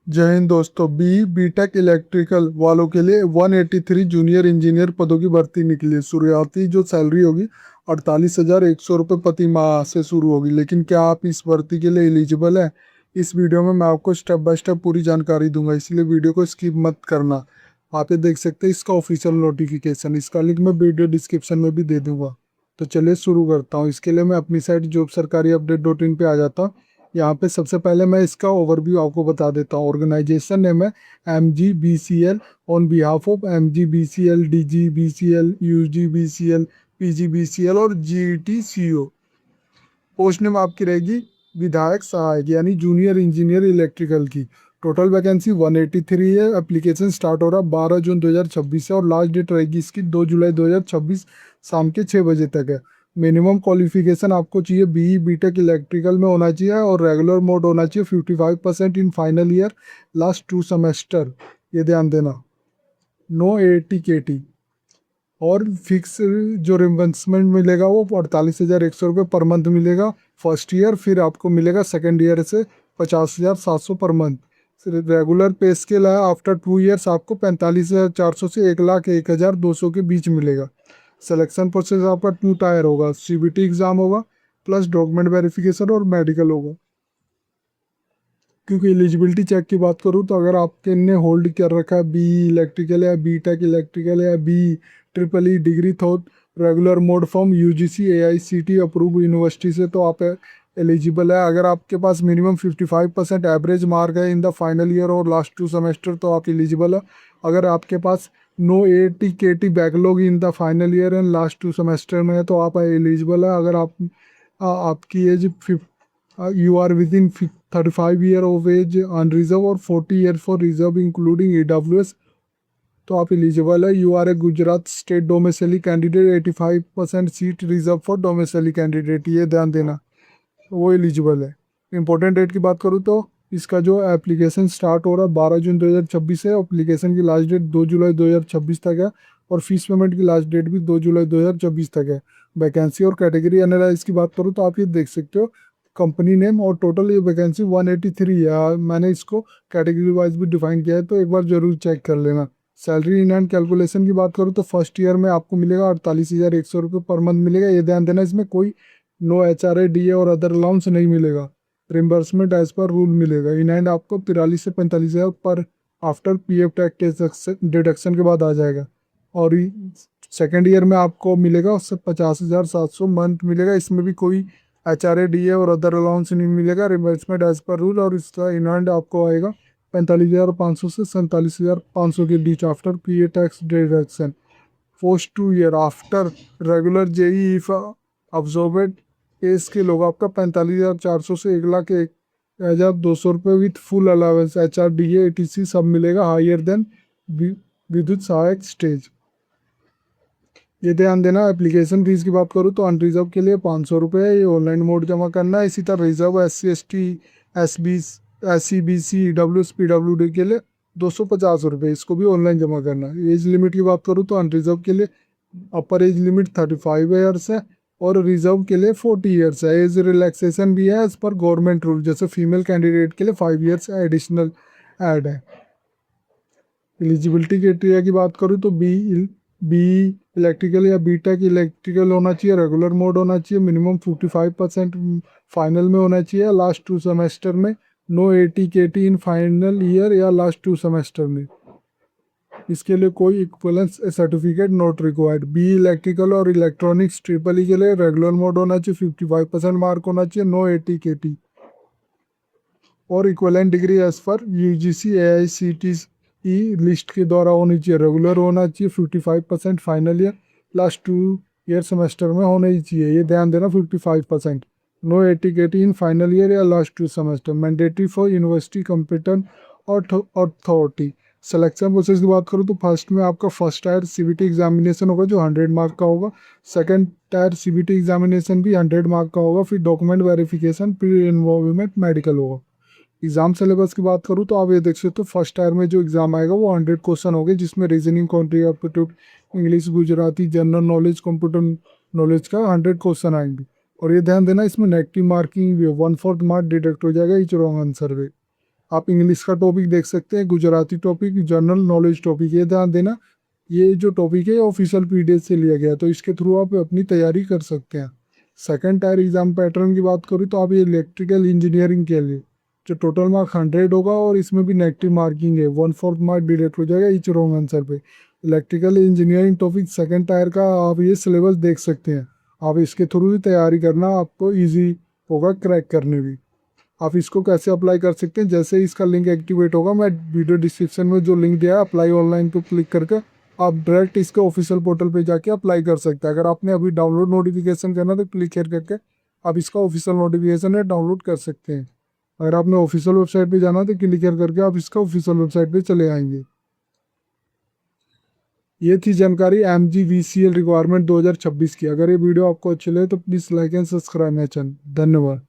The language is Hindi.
जय हिंद दोस्तों। बीटेक इलेक्ट्रिकल वालों के लिए 183 जूनियर इंजीनियर पदों की भर्ती निकली है। शुरुआती जो सैलरी होगी 48,100 रुपये प्रति माह से शुरू होगी। लेकिन क्या आप इस भर्ती के लिए एलिजिबल है? इस वीडियो में मैं आपको स्टेप बाय स्टेप पूरी जानकारी दूंगा, इसलिए वीडियो को स्किप मत करना। आप ये देख सकते हैं इसका ऑफिशियल नोटिफिकेशन, इसका लिंक मैं वीडियो डिस्क्रिप्शन में भी दे दूंगा। तो चलिए शुरू करता हूँ। इसके लिए मैं अपनी साइट जॉब सरकारी अपडेट डॉट इन पे आ जाता हूँ। यहाँ पे सबसे पहले मैं इसका ओवरव्यू आपको बता देता हूँ। ऑर्गेनाइजेशन नेम है MGBCL। On behalf of MGBCL, DGBCL, UGBCL, PGBCL और GETCO। पोस्ट नेम आपकी रहेगी विधायक सहायक यानी जूनियर इंजीनियर इलेक्ट्रिकल की। टोटल वैकेंसी 183 है। एप्लीकेशन स्टार्ट हो रहा 12 जून 2026 से और लास्ट डेट रहेगी इसकी 2 जुलाई 2026 शाम के 6 बजे तक है। मिनिमम क्वालिफिकेशन आपको चाहिए BE बीटेक इलेक्ट्रिकल में होना चाहिए और रेगुलर मोड होना चाहिए 55% in final year last 2 semester. ये ध्यान देना। No AT KT। और फिक्स जो रिम्बर्समेंट मिलेगा वो 48,100 रुपये पर मंथ मिलेगा फर्स्ट ईयर। फिर आपको मिलेगा सेकेंड ईयर से 50,700 पर मंथ। रेगुलर पे स्केल है आफ्टर 2 ईयर्स आपको 45,400 से 1,01,200 के बीच मिलेगा। सिलेक्शन प्रोसेस आपका 2 टायर होगा, CBT एग्ज़ाम होगा प्लस डॉक्यूमेंट वेरिफिकेशन और मेडिकल होगा। क्योंकि एलिजिबिलिटी चेक की बात करूँ तो अगर आपके ने होल्ड कर रखा है बी इलेक्ट्रिकल या बीटेक इलेक्ट्रिकल या BEEE डिग्री थो regular mode from UGC AICTE approve university से, तो आप एलिजिबल है। अगर आपके पास मिनिमम 55% एवरेज मार्क है इन द फाइनल ईयर और लास्ट 2 सेमेस्टर तो आप एलिजिबल है। अगर आपके पास no AT KT backlog in the final year and last 2 semester में है तो आप एलिजिबल है। अगर आपकी age you are within 35 year of age on reserve और 40 year for reserve including EWS तो आप एलिजिबल है। You are a Gujarat state domicile candidate, 85% seat reserve for domicile candidate, ये ध्यान देना, वो एलिजिबल है। इंपॉर्टेंट डेट की बात करूँ तो इसका जो एप्लीकेशन स्टार्ट हो रहा है 12 जून 2026 है। एप्लीकेशन की लास्ट डेट 2 जुलाई 2026 तक है और फीस पेमेंट की लास्ट डेट भी 2 जुलाई 2026 तक है। वैकेंसी और कैटेगरी एनालाइज की बात करूँ तो आप ये देख सकते हो कंपनी नेम और टोटल ये वैकेंसी 183 है। मैंने इसको कैटेगरी वाइज भी डिफाइन किया है तो एक बार जरूर चेक कर लेना। सैलरी इन एंड कैलकुलेशन की बात करूँ तो फर्स्ट ईयर में आपको मिलेगा 48,100 रुपये पर मंथ मिलेगा। ये ध्यान देना इसमें कोई नो HRA DA और अदर अलाउंस नहीं मिलेगा। रिम्बर्समेंट एज पर रूल मिलेगा। इन एंड आपको 43 से 45,000 पर आफ्टर PF टैक्स डिडक्शन के बाद आ जाएगा। और सेकेंड ईयर में आपको मिलेगा उससे 50,700 मंथ मिलेगा। इसमें भी कोई HRA DA और अदर अलाउंस नहीं मिलेगा। रिम्बर्समेंट एज पर रूल और इसका इन एंड आपको आएगा 45,500 से 47,500 के बीच after PF tax deduction. Post 2 year after regular JEE if absorbed case के लोग आपका 45,400 से 1,01,200 रुपये with full allowance HRDA ETC सब मिलेगा हायर देन विद्युत सहायक स्टेज। ये ध्यान देना। एप्लीकेशन फीस की बात करूँ तो अनरिजर्व के लिए 500 रुपये है, ये ऑनलाइन मोड जमा करना है। इसी तरह reserve SC ST SB SCBC EWS PWD के लिए 250 रुपये, इसको भी ऑनलाइन जमा करना है। एज लिमिट की बात करूँ तो अनरिजर्व के लिए अपर एज लिमिट 35 ईयर्स है और रिजर्व के लिए 40 ईयर्स है। एज रिलैक्सेशन भी है एज पर गवर्नमेंट रूल, जैसे फीमेल कैंडिडेट के लिए 5 ईयर्स एडिशनल ऐड है। एलिजिबिलिटी क्राइटेरिया की बात करूँ तो बी इलेक्ट्रिकल या बीटेक इलेक्ट्रिकल होना चाहिए, रेगुलर मोड होना चाहिए, मिनिमम 55% फाइनल में होना चाहिए, लास्ट 2 सेमेस्टर में no AT KT in final year या लास्ट 2 सेमेस्टर में। इसके लिए कोई equivalence certificate not required. B electrical और इलेक्ट्रॉनिक्स ट्रिपल के लिए रेगुलर मोड होना चाहिए, 55% मार्क होना चाहिए, नो AT KT और equivalent degree as per UGC AICTE list के द्वारा होनी चाहिए। रेगुलर होना चाहिए, 55% final year last 2 year semester में होना ही चाहिए। ये ध्यान देना 55%। No AT KT in final year या last 2 semester. Mandatory for university competent authority. Selection process की बात करूँ तो फर्स्ट में आपका फर्स्ट टायर CBT एग्जामिनेशन होगा जो 100 मार्क का होगा। सेकंड टायर CBT एग्जामिनेशन भी 100 मार्क का होगा। फिर डॉक्यूमेंट वेरिफिकेशन, फिर इन्वॉल्वमेंट मेडिकल होगा। एग्जाम सिलेबस की बात करूँ तो आप ये देख सकते हो फर्स्ट टायर में जो एग्जाम आएगा वो 100 क्वेश्चन होंगे, जिसमें reasoning, country aptitude, English, Gujarati, general knowledge, computer knowledge का 100 क्वेश्चन आएंगे। और ये ध्यान देना इसमें नेगेटिव मार्किंग भी है, 1/4 मार्क डिडक्ट हो जाएगा ईच रॉन्ग आंसर पे। आप इंग्लिश का टॉपिक देख सकते हैं, Gujarati topic, general knowledge topic. ये ध्यान देना, ये जो टॉपिक है ऑफिशियल पीडीएफ से लिया गया है, तो इसके थ्रू आप अपनी तैयारी कर सकते हैं। सेकंड टायर एग्जाम पैटर्न की बात करूँ तो आप ये इलेक्ट्रिकल इंजीनियरिंग के लिए जो टोटल मार्क 100 होगा और इसमें भी नेगेटिव मार्किंग है, 1/4 मार्क डिडक्ट हो जाएगा ईच रॉन्ग आंसर पे। Electrical engineering topic second tier का आप ये सिलेबस देख सकते हैं। आप इसके थ्रू ही तैयारी करना, आपको ईजी होगा क्रैक करने भी। आप इसको कैसे अप्लाई कर सकते हैं, जैसे इसका लिंक एक्टिवेट होगा, मैं वीडियो डिस्क्रिप्शन में जो लिंक दिया है अप्लाई ऑनलाइन को क्लिक करके आप डायरेक्ट इसके ऑफिशियल पोर्टल पे जाके अप्लाई कर सकते हैं। अगर आपने अभी डाउनलोड नोटिफिकेशन करना तो क्लिक करके आप इसका ऑफिशियल नोटिफिकेशन है डाउनलोड कर सकते हैं। अगर आपने ऑफिशियल वेबसाइट पे जाना तो क्लिक करके आप इसका ऑफिशियल वेबसाइट पे चले आएंगे। ये थी जानकारी MGVCL रिक्वायरमेंट 2026 की। अगर ये वीडियो आपको अच्छी लगे तो please like and subscribe my channel. धन्यवाद।